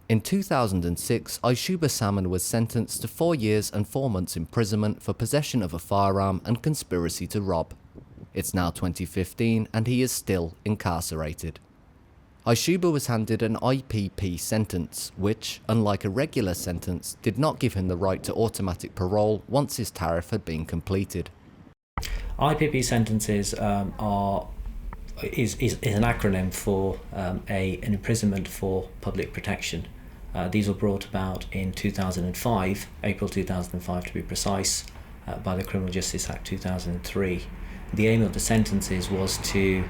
In 2006, Ishuba Salmon was sentenced to 4 years and 4 months imprisonment for possession of a firearm and conspiracy to rob. It's now 2015 and he is still incarcerated. Ishuba was handed an IPP sentence, which, unlike a regular sentence, did not give him the right to automatic parole once his tariff had been completed. IPP sentences is an acronym for an imprisonment for public protection. These were brought about in 2005, April 2005 to be precise, by the Criminal Justice Act 2003. The aim of the sentences was to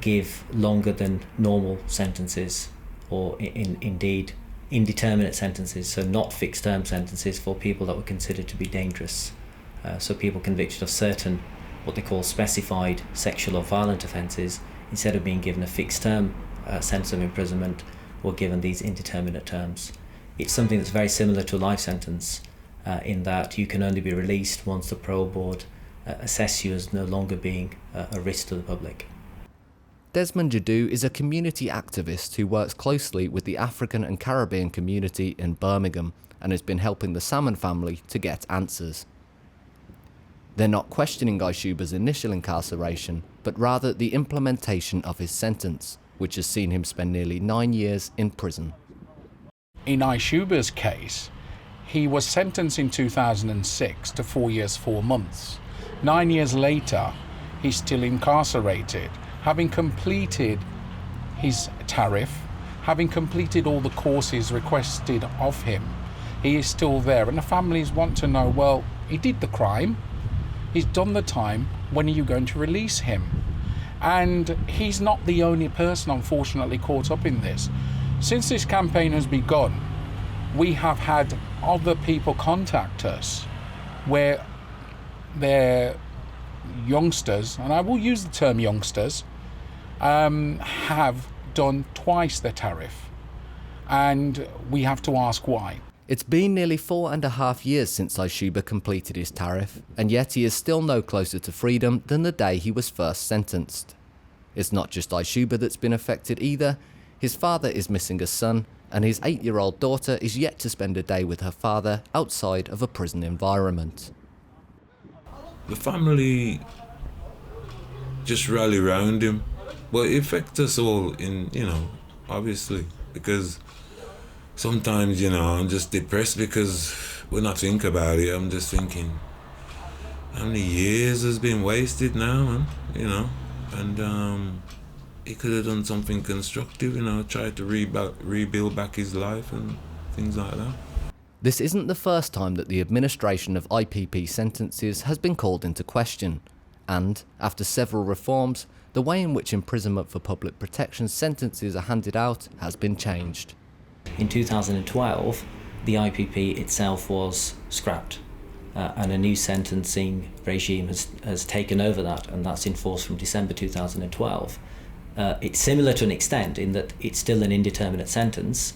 give longer than normal sentences, or indeed indeterminate sentences, so not fixed term sentences for people that were considered to be dangerous. So people convicted of certain, what they call specified sexual or violent offences, instead of being given a fixed term sentence of imprisonment, were given these indeterminate terms. It's something that's very similar to a life sentence, in that you can only be released once the parole board assess you as no longer being a risk to the public. Desmond Jadu is a community activist who works closely with the African and Caribbean community in Birmingham and has been helping the Salmon family to get answers. They're not questioning Ishuba's initial incarceration, but rather the implementation of his sentence, which has seen him spend nearly 9 years in prison. In Ishuba's case, he was sentenced in 2006 to 4 years 4 months. 9 years later, he's still incarcerated, having completed his tariff, having completed all the courses requested of him. He is still there, and the families want to know, well, he did the crime, he's done the time, when are you going to release him? And he's not the only person, unfortunately, caught up in this. Since this campaign has begun, we have had other people contact us where their youngsters, and I will use the term youngsters, have done twice the tariff, and we have to ask why. It's been nearly 4.5 years since Ishuba completed his tariff, and yet he is still no closer to freedom than the day he was first sentenced. It's not just Ishuba that's been affected either. His father is missing a son, and his 8-year-old daughter is yet to spend a day with her father outside of a prison environment. The family just rally around him. Well, it affects us all in, obviously, because sometimes, I'm just depressed because when I think about it, I'm just thinking, how many years has been wasted now, man, and he could have done something constructive, tried to rebuild back his life and things like that. This isn't the first time that the administration of IPP sentences has been called into question, and, after several reforms, the way in which imprisonment for public protection sentences are handed out has been changed. In 2012, the IPP itself was scrapped, and a new sentencing regime has taken over that, and that's in force from December 2012. It's similar to an extent in that it's still an indeterminate sentence,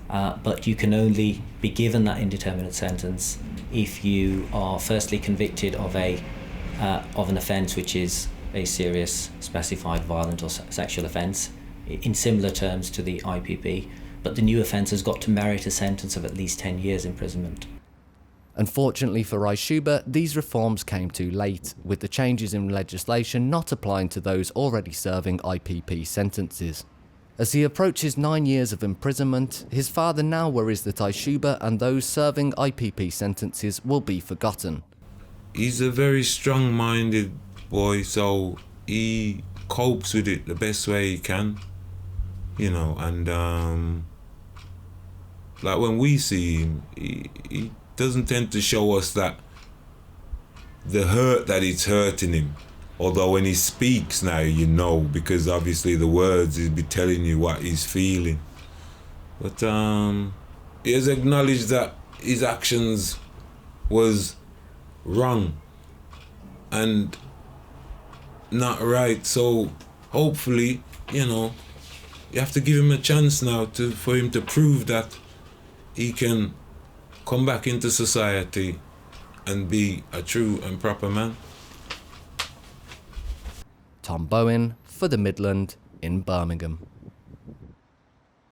but you can only be given that indeterminate sentence if you are firstly convicted of an offence which is a serious specified violent or sexual offence, in similar terms to the IPP, but the new offence has got to merit a sentence of at least 10 years imprisonment. Unfortunately for Ishuba, these reforms came too late, with the changes in legislation not applying to those already serving IPP sentences. As he approaches 9 years of imprisonment, his father now worries that Ishuba and those serving IPP sentences will be forgotten. He's a very strong-minded boy, so he copes with it the best way he can, and like when we see him, he doesn't tend to show us that the hurt that it's hurting him. Although when he speaks now, because obviously the words, he'll be telling you what he's feeling. But he has acknowledged that his actions was wrong and not right. So hopefully, you have to give him a chance now for him to prove that he can come back into society and be a true and proper man. Bowen for the Midland in Birmingham.